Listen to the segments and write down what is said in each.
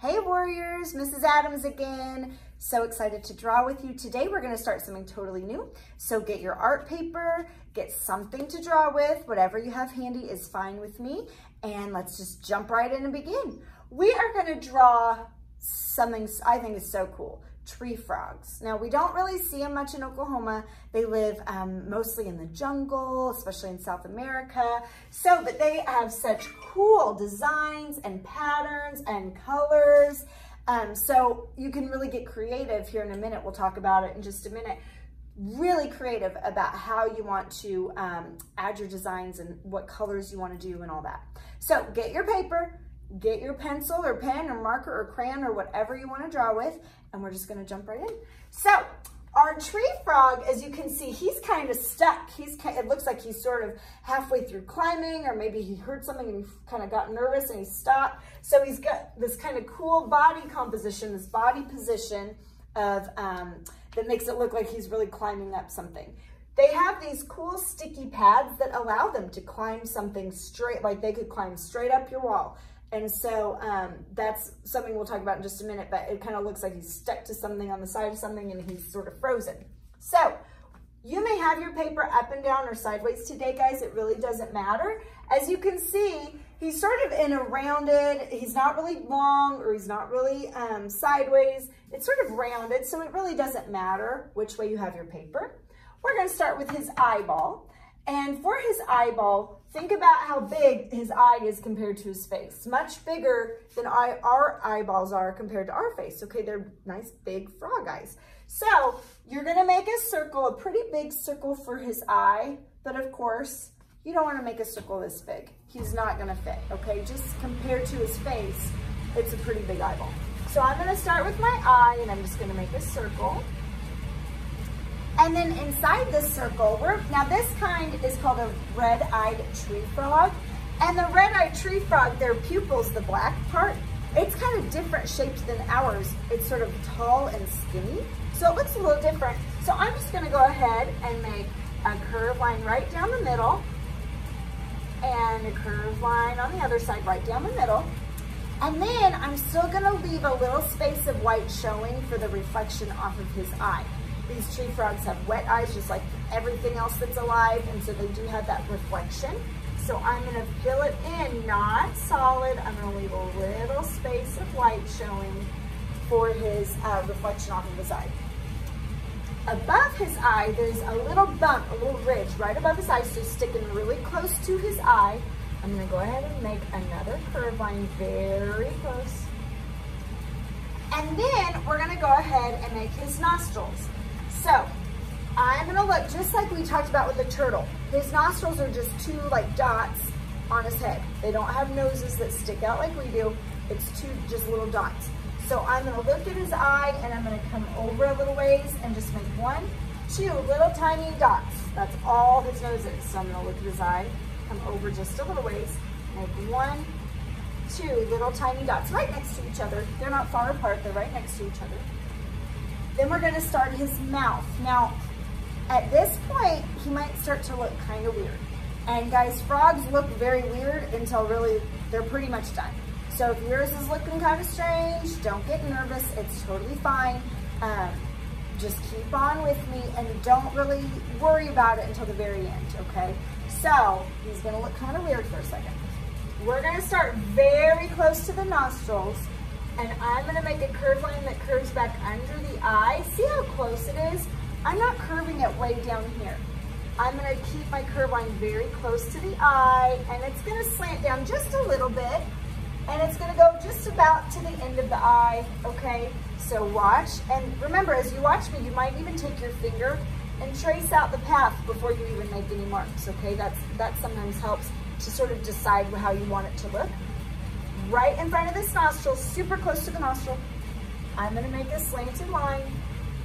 Hey warriors, Mrs. Adams again. So excited to draw with you. Today we're gonna start something totally new. So get your art paper, get something to draw with. Whatever you have handy is fine with me. And let's just jump right in and begin. We are gonna draw something I think is so cool. Tree frogs. Now we don't really see them much in Oklahoma. They live mostly in the jungle, especially in South America. But they have such cool designs and patterns and colors. So you can really get creative here in a minute. We'll talk about it in just a minute. Really creative about how you want to add your designs and what colors you want to do and all that. So get your paper, get your pencil or pen or marker or crayon or whatever you want to draw with, and we're just going to jump right in. So our tree frog, as you can see, he's kind of stuck. It looks like he's sort of halfway through climbing, or maybe he heard something and he kind of got nervous and he stopped. So he's got this kind of cool body composition, this body position of that makes it look like he's really climbing up something. They have these cool sticky pads that allow them to climb something straight, like they could climb straight up your wall. And so that's something we'll talk about in just a minute, but it kind of looks like he's stuck to something on the side of something and he's sort of frozen. So you may have your paper up and down or sideways today, guys. It really doesn't matter. As you can see, he's sort of in a rounded, he's not really long or he's not really sideways. It's sort of rounded, so it really doesn't matter which way you have your paper. We're going to start with his eyeball. And for his eyeball, think about how big his eye is compared to his face. Much bigger than our eyeballs are compared to our face. Okay, they're nice big frog eyes. So you're gonna make a circle, a pretty big circle for his eye, but of course, you don't wanna make a circle this big. He's not gonna fit, okay? Just compared to his face, it's a pretty big eyeball. So I'm gonna start with my eye and I'm just gonna make a circle. And then inside this circle, now this kind is called a red-eyed tree frog. And the red-eyed tree frog, their pupils, the black part, it's kind of different shaped than ours. It's sort of tall and skinny, so it looks a little different. So I'm just gonna go ahead and make a curved line right down the middle and a curved line on the other side right down the middle. And then I'm still gonna leave a little space of white showing for the reflection off of his eye. These tree frogs have wet eyes just like everything else that's alive, and so they do have that reflection. So I'm gonna fill it in, not solid. I'm gonna leave a little space of white showing for his reflection off of his eye. Above his eye, there's a little bump, a little ridge right above his eye, so sticking really close to his eye. I'm gonna go ahead and make another curved line very close. And then we're gonna go ahead and make his nostrils. So I'm gonna look just like we talked about with the turtle. His nostrils are just two like dots on his head. They don't have noses that stick out like we do. It's two just little dots. So I'm gonna look at his eye and I'm gonna come over a little ways and just make one, two little tiny dots. That's all his nose is. So I'm gonna look at his eye, come over just a little ways, make one, two little tiny dots right next to each other. They're not far apart, they're right next to each other. Then we're gonna start his mouth. Now, at this point, he might start to look kind of weird. And guys, frogs look very weird until really, they're pretty much done. So if yours is looking kind of strange, don't get nervous, it's totally fine. Just keep on with me and don't really worry about it until the very end, okay? So, he's gonna look kind of weird for a second. We're gonna start very close to the nostrils, and I'm gonna make a curved line that curves back under the eye. See how close it is? I'm not curving it way down here. I'm gonna keep my curved line very close to the eye, and it's gonna slant down just a little bit, and it's gonna go just about to the end of the eye, okay? So watch, and remember, as you watch me, you might even take your finger and trace out the path before you even make any marks, okay? That sometimes helps to sort of decide how you want it to look. Right in front of this nostril, super close to the nostril, I'm gonna make a slanted line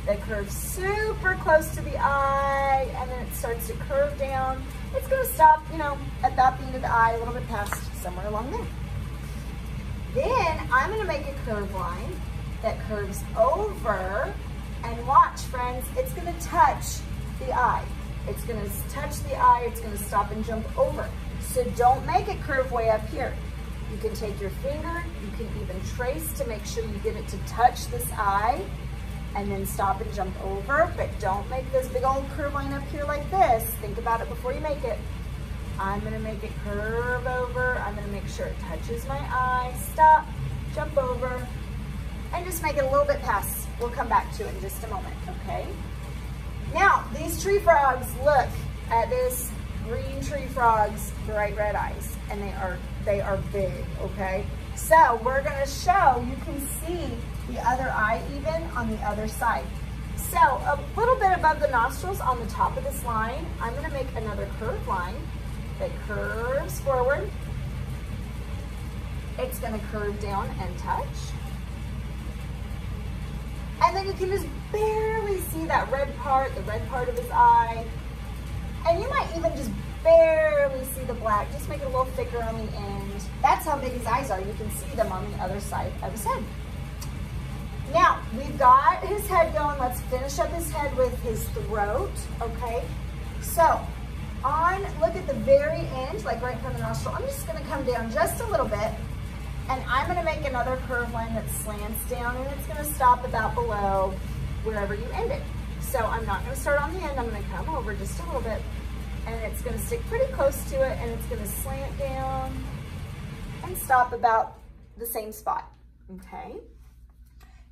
that curves super close to the eye, and then it starts to curve down. It's gonna stop, you know, at about the end of the eye, a little bit past, somewhere along there. Then I'm gonna make a curved line that curves over, and watch, friends, it's gonna touch the eye. It's gonna touch the eye, it's gonna stop and jump over. So don't make it curve way up here. You can take your finger, you can even trace to make sure you get it to touch this eye, and then stop and jump over, but don't make this big old curve line up here like this. Think about it before you make it. I'm gonna make it curve over. I'm gonna make sure it touches my eye. Stop, jump over, and just make it a little bit past. We'll come back to it in just a moment, okay? Now, these tree frogs, look at this green tree frog's bright red eyes, and they are big, okay? So we're gonna show, you can see the other eye even on the other side. So a little bit above the nostrils on the top of this line, I'm gonna make another curved line that curves forward. It's gonna curve down and touch. And then you can just barely see that red part, the red part of his eye. And you might even just barely see the black. Just make it a little thicker on the end. That's how big his eyes are. You can see them on the other side of his head. Now, we've got his head going. Let's finish up his head with his throat, okay? So, look at the very end, like right from the nostril. I'm just gonna come down just a little bit, and I'm gonna make another curved line that slants down, and it's gonna stop about below wherever you ended. So I'm not gonna start on the end, I'm gonna come over just a little bit, and it's gonna stick pretty close to it, and it's gonna slant down and stop about the same spot, okay?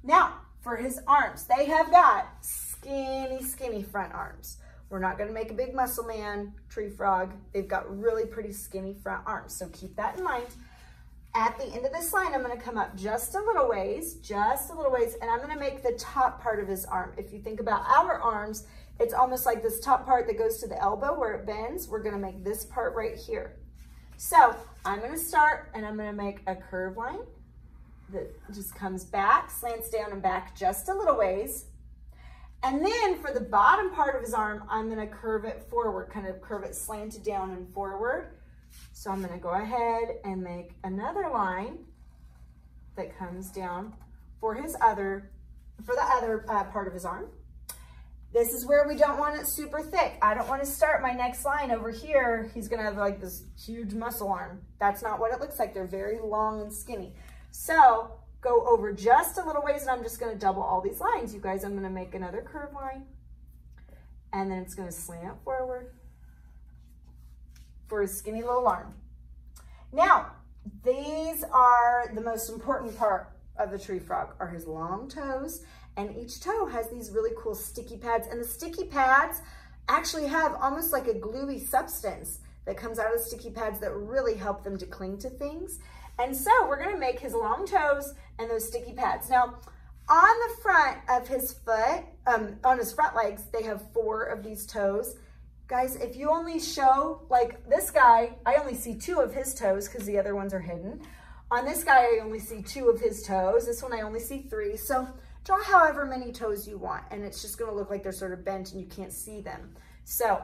Now, for his arms, they have got skinny, skinny front arms. We're not gonna make a big muscle man, tree frog. They've got really pretty skinny front arms, so keep that in mind. At the end of this line, I'm gonna come up just a little ways, and I'm gonna make the top part of his arm. If you think about our arms, it's almost like this top part that goes to the elbow where it bends. We're gonna make this part right here. So I'm gonna start, and I'm gonna make a curved line that just comes back, slants down and back just a little ways. And then for the bottom part of his arm, I'm gonna curve it forward, kind of curve it slanted down and forward. So I'm gonna go ahead and make another line that comes down for the other part of his arm. This is where we don't want it super thick. I don't wanna start my next line over here. He's gonna have like this huge muscle arm. That's not what it looks like. They're very long and skinny. So go over just a little ways, and I'm just gonna double all these lines. You guys, I'm gonna make another curved line, and then it's gonna slant forward for his skinny little arm. Now, these are the most important part of the tree frog, are his long toes, and each toe has these really cool sticky pads, and the sticky pads actually have almost like a gluey substance that comes out of the sticky pads that really help them to cling to things. And so we're gonna make his long toes and those sticky pads. Now, on the front of his foot, on his front legs, they have 4 of these toes. Guys, if you only show, like this guy, I only see 2 of his toes because the other ones are hidden. On this guy, I only see 2 of his toes. This one, I only see 3. So draw however many toes you want, and it's just gonna look like they're sort of bent and you can't see them. So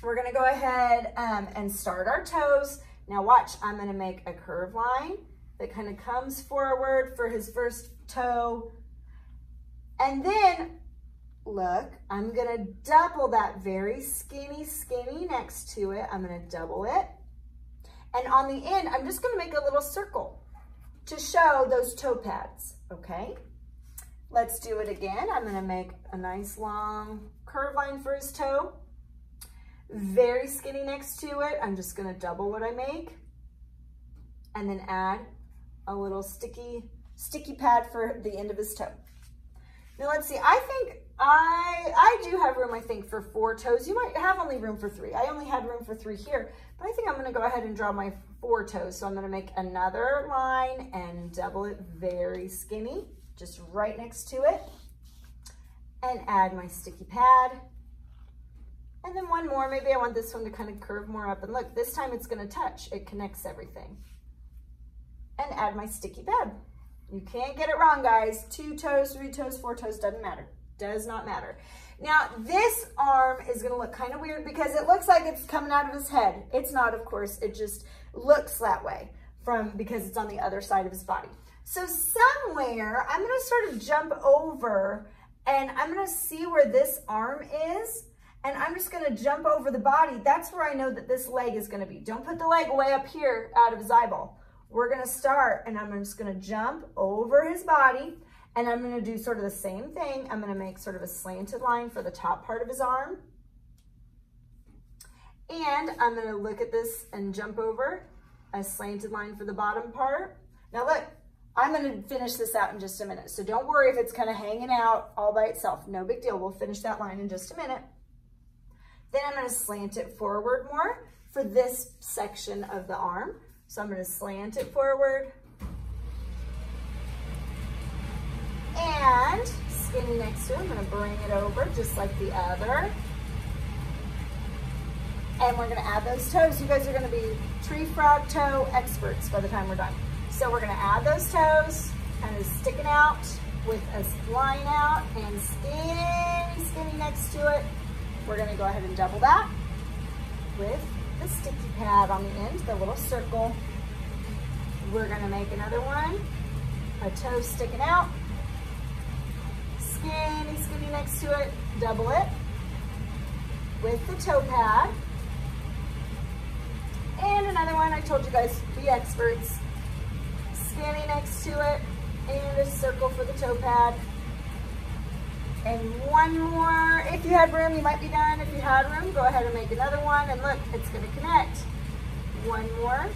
we're gonna go ahead and start our toes. Now watch, I'm gonna make a curved line that kind of comes forward for his first toe. And then, look, I'm gonna double that very skinny next to it. I'm gonna double it. And on the end, I'm just gonna make a little circle to show those toe pads, okay? Let's do it again. I'm gonna make a nice long curved line for his toe. Very skinny next to it. I'm just gonna double what I make, and then add a little sticky pad for the end of his toe. Now let's see, I think I do have room, I think, for 4 toes. You might have only room for 3. I only had room for 3 here, but I think I'm gonna go ahead and draw my 4 toes. So I'm gonna make another line and double it very skinny, just right next to it, and add my sticky pad. And then one more, maybe I want this one to kind of curve more up. And look, this time it's gonna touch, it connects everything. And add my sticky pad. You can't get it wrong, guys. 2 toes, 3 toes, 4 toes, doesn't matter. Does not matter. Now, this arm is gonna look kind of weird because it looks like it's coming out of his head. It's not, of course, it just looks that way because it's on the other side of his body. So somewhere, I'm gonna sort of jump over, and I'm gonna see where this arm is, and I'm just gonna jump over the body. That's where I know that this leg is gonna be. Don't put the leg way up here out of his eyeball. we're gonna start, and I'm just gonna jump over his body, and I'm gonna do sort of the same thing. I'm gonna make sort of a slanted line for the top part of his arm. And I'm gonna look at this and jump over a slanted line for the bottom part. Now look, I'm gonna finish this out in just a minute. So don't worry if it's kind of hanging out all by itself. No big deal, we'll finish that line in just a minute. Then I'm gonna slant it forward more for this section of the arm. So I'm gonna slant it forward. And skinny next to it, I'm gonna bring it over just like the other. And we're gonna add those toes. You guys are gonna be tree frog toe experts by the time we're done. So we're gonna add those toes, kind of sticking out with a line out and skinny next to it. We're gonna go ahead and double that with the sticky pad on the end, the little circle. We're gonna make another one, a toe sticking out, skinny next to it, double it with the toe pad. And another one, I told you guys, be experts. Skinny next to it, and a circle for the toe pad. And one more. If you had room, you might be done. If you had room, go ahead and make another one. And look, it's gonna connect. One more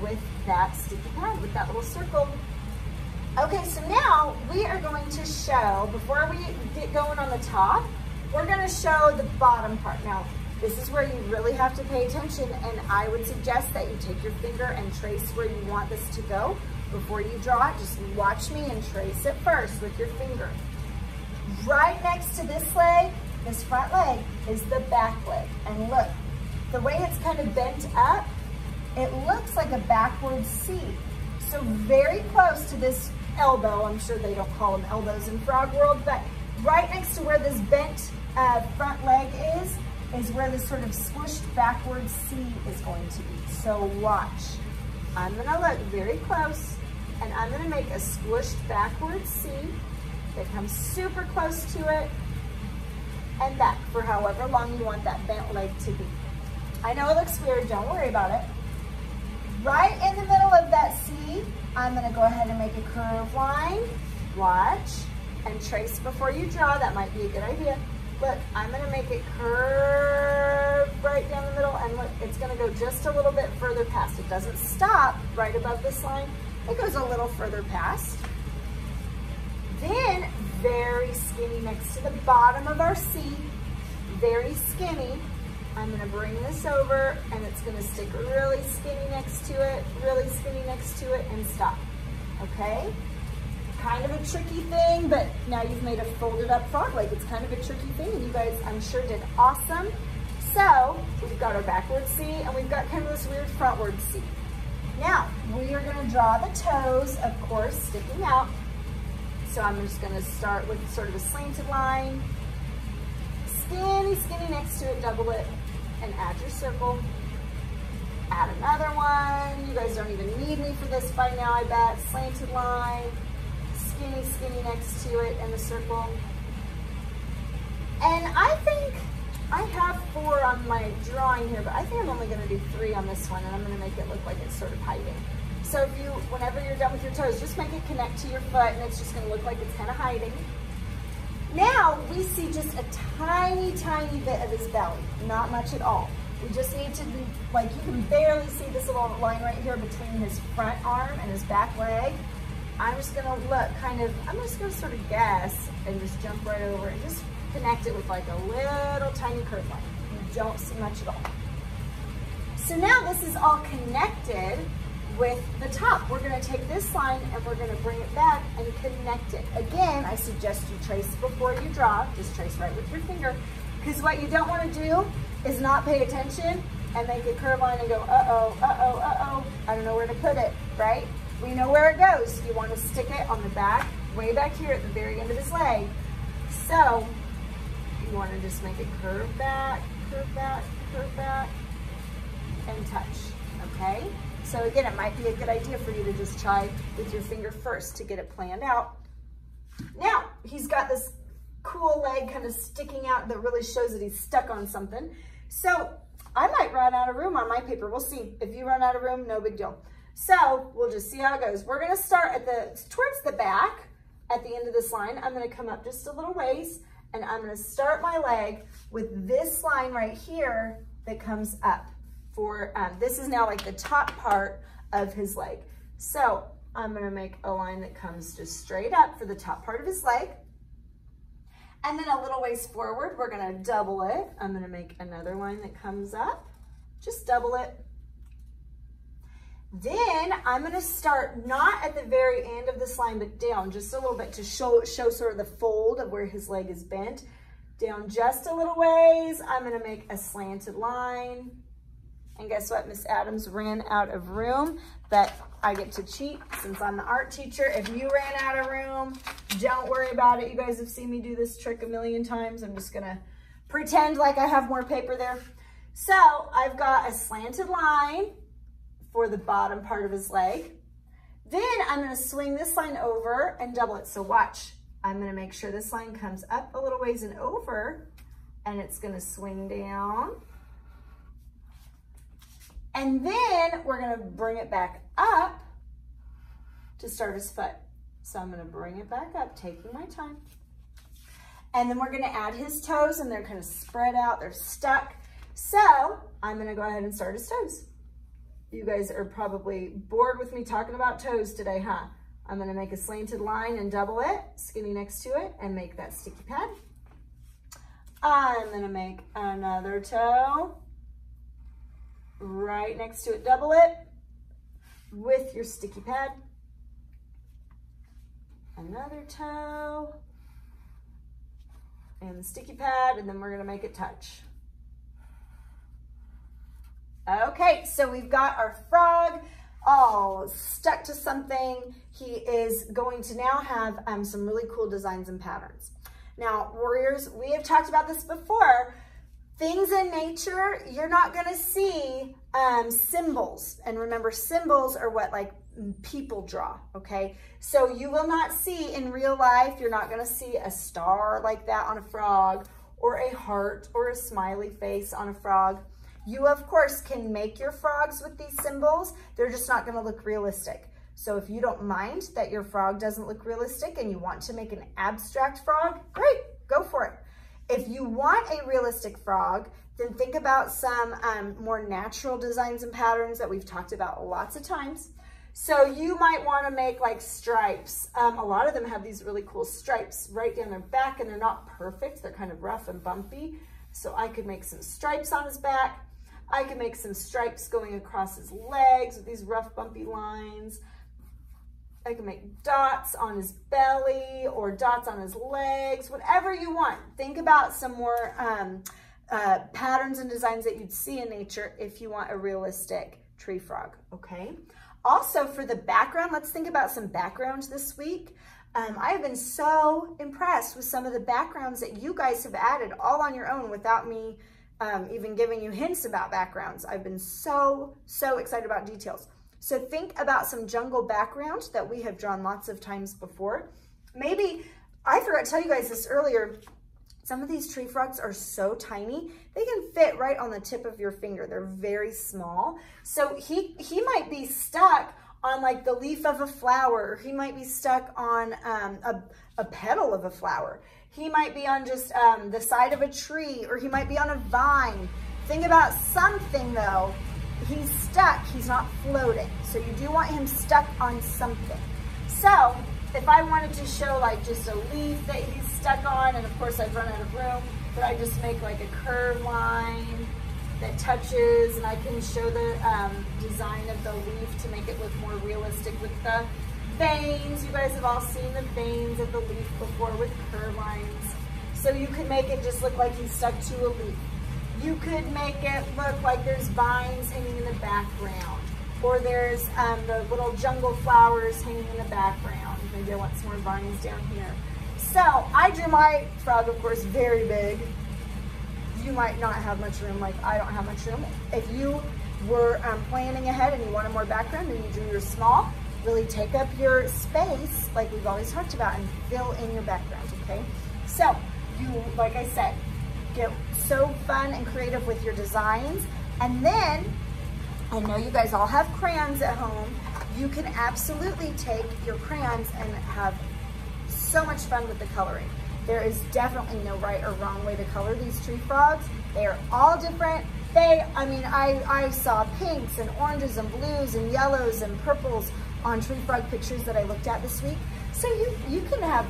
with that sticky pad, with that little circle. Okay, so now we are going to show, before we get going on the top, we're gonna show the bottom part. Now, this is where you really have to pay attention, and I would suggest that you take your finger and trace where you want this to go. Before you draw it, just watch me and trace it first with your finger. Right next to this leg, this front leg, is the back leg. And look, the way it's kind of bent up, it looks like a backward C. So very close to this elbow, I'm sure they don't call them elbows in frog world, but right next to where this bent front leg is where this sort of squished backward C is going to be. So watch. I'm gonna look very close, and I'm gonna make a squished backward C that comes super close to it and back for however long you want that bent leg to be. I know it looks weird, don't worry about it. Right in the middle of that C, I'm gonna go ahead and make a curved line. Watch, and trace before you draw, that might be a good idea. Look, I'm gonna make it curve right down the middle, and look, it's gonna go just a little bit further past. It doesn't stop right above this line. It goes a little further past. Then, very skinny next to the bottom of our C, very skinny. I'm gonna bring this over, and it's gonna stick really skinny next to it, really skinny next to it, and stop, okay? Kind of a tricky thing, but now you've made a folded up frog leg. It's kind of a tricky thing, and you guys, I'm sure, did awesome. So we've got our backward C, and we've got kind of this weird frontward C. Now, we are gonna draw the toes, of course, sticking out. So I'm just gonna start with sort of a slanted line, skinny next to it, double it, and add your circle. Add another one. You guys don't even need me for this by now, I bet. Slanted line, skinny next to it, and the circle. And I think I have 4 on my drawing here, but I think I'm only gonna do 3 on this one, and I'm gonna make it look like it's sort of hiding. So if you, whenever you're done with your toes, just make it connect to your foot, and it's just gonna look like it's kind of hiding. Now we see just a tiny bit of his belly, not much at all. We just need to do, like, you can barely see this little line right here between his front arm and his back leg. I'm just gonna look kind of, I'm just gonna sort of guess and just jump right over and just connect it with like a little tiny curve line. You don't see much at all. So now this is all connected with the top. We're gonna take this line and we're gonna bring it back and connect it. Again, I suggest you trace before you draw, just trace right with your finger, because what you don't wanna do is not pay attention and make a curve line and go, uh-oh, I don't know where to put it, right? We know where it goes. You want to stick it on the back, way back here at the very end of his leg. So you want to just make it curve back, and touch, okay? So again, it might be a good idea for you to just try with your finger first to get it planned out. Now, he's got this cool leg kind of sticking out that really shows that he's stuck on something. So I might run out of room on my paper. We'll see. If you run out of room, no big deal. So we'll just see how it goes. We're gonna start towards the back at the end of this line. I'm gonna come up just a little ways and I'm gonna start my leg with this line right here that comes up for, this is now like the top part of his leg. So I'm gonna make a line that comes just straight up for the top part of his leg. And then a little ways forward, we're gonna double it. I'm gonna make another line that comes up, just double it. Then I'm gonna start not at the very end of this line, but down just a little bit to show sort of the fold of where his leg is bent. Down just a little ways, I'm gonna make a slanted line. And guess what? Miss Adams ran out of room, but I get to cheat since I'm the art teacher. If you ran out of room, don't worry about it. You guys have seen me do this trick a million times. I'm just gonna pretend like I have more paper there. So I've got a slanted line for the bottom part of his leg. Then I'm gonna swing this line over and double it. So watch, I'm gonna make sure this line comes up a little ways and over, and it's gonna swing down. And then we're gonna bring it back up to start his foot. So I'm gonna bring it back up, taking my time. And then we're gonna add his toes, and they're kind of spread out, they're stuck. So I'm gonna go ahead and start his toes. You guys are probably bored with me talking about toes today, huh? I'm gonna make a slanted line and double it, skinny next to it, and make that sticky pad. I'm gonna make another toe, right next to it, double it with your sticky pad. Another toe and the sticky pad, and then we're gonna make it touch. Okay, so we've got our frog all stuck to something. He is going to now have some really cool designs and patterns. Now, warriors, we have talked about this before. Things in nature, you're not gonna see symbols. And remember, symbols are what like people draw, okay? So you will not see in real life, you're not gonna see a star like that on a frog, or a heart or a smiley face on a frog. You, of course, can make your frogs with these symbols. They're just not gonna look realistic. So if you don't mind that your frog doesn't look realistic and you want to make an abstract frog, great, go for it. If you want a realistic frog, then think about some more natural designs and patterns that we've talked about lots of times. So you might want to make like stripes. A lot of them have these really cool stripes right down their back, and they're not perfect. They're kind of rough and bumpy. So I could make some stripes on his back. I could make some stripes going across his legs with these rough, bumpy lines. I can make dots on his belly or dots on his legs, whatever you want. Think about some more patterns and designs that you'd see in nature if you want a realistic tree frog, okay? Also, for the background, let's think about some backgrounds this week. I have been so impressed with some of the backgrounds that you guys have added all on your own without me even giving you hints about backgrounds. I've been so excited about details. So think about some jungle background that we have drawn lots of times before. Maybe, I forgot to tell you guys this earlier, some of these tree frogs are so tiny, they can fit right on the tip of your finger. They're very small. So he might be stuck on like the leaf of a flower, or he might be stuck on a petal of a flower. He might be on just the side of a tree, or he might be on a vine. Think about something though. He's stuck, he's not floating. So you do want him stuck on something. So if I wanted to show like just a leaf that he's stuck on, and of course I've run out of room, but I just make like a curved line that touches, and I can show the design of the leaf to make it look more realistic with the veins. You guys have all seen the veins of the leaf before with curved lines. So you could make it just look like he's stuck to a leaf. You could make it look like there's vines hanging in the background, or there's the little jungle flowers hanging in the background. Maybe I want some more vines down here. So I drew my frog, of course, very big. You might not have much room, like I don't have much room. If you were planning ahead and you wanted more background and you drew your small, really take up your space, like we've always talked about, and fill in your background, okay? So you, like I said, get so fun and creative with your designs. And then, I know you guys all have crayons at home. You can absolutely take your crayons and have so much fun with the coloring. There is definitely no right or wrong way to color these tree frogs. They are all different. I saw pinks and oranges and blues and yellows and purples on tree frog pictures that I looked at this week. So you can have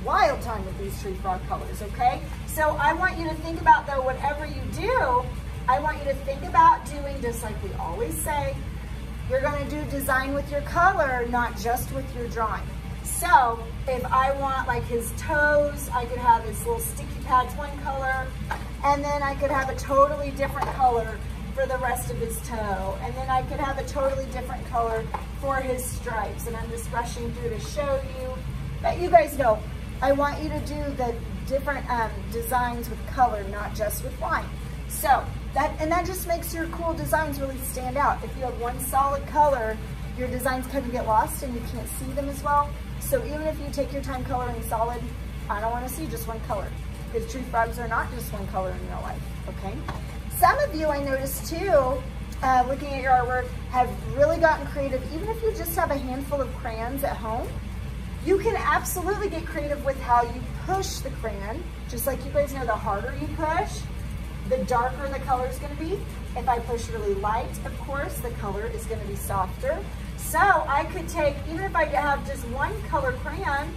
wild time with these tree frog colors, okay? So I want you to think about, though, whatever you do, I want you to think about doing, just like we always say, you're gonna do design with your color, not just with your drawing. So if I want like his toes, I could have his little sticky pads one color, and then I could have a totally different color for the rest of his toe. And then I could have a totally different color for his stripes. And I'm just rushing through to show you that you guys know, I want you to do the different designs with color, not just with line. So that just makes your cool designs really stand out. If you have one solid color, your designs kind of get lost and you can't see them as well. So even if you take your time coloring solid, I don't want to see just one color, because tree frogs are not just one color in real life, okay? Some of you, I noticed too, looking at your artwork, have really gotten creative. Even if you just have a handful of crayons at home, you can absolutely get creative with how you push the crayon. Just like you guys know, the harder you push, the darker the color is going to be. If I push really light, of course, the color is going to be softer. So I could take, even if I have just one color crayon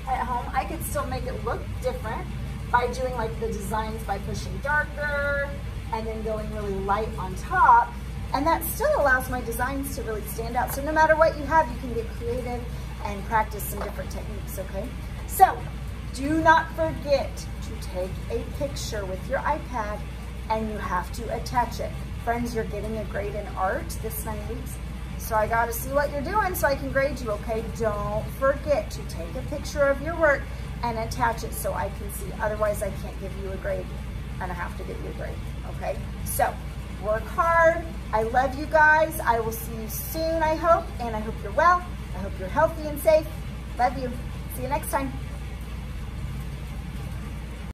at home, I could still make it look different by doing like the designs by pushing darker and then going really light on top. And that still allows my designs to really stand out. So no matter what you have, you can get creative and practice some different techniques, okay? So do not forget to take a picture with your iPad, and you have to attach it. Friends, you're getting a grade in art this 9 weeks, so I gotta see what you're doing so I can grade you, okay? Don't forget to take a picture of your work and attach it so I can see. Otherwise, I can't give you a grade, and I have to give you a grade, okay? So work hard. I love you guys. I will see you soon, I hope, and I hope you're well. I hope you're healthy and safe. Love you. See you next time.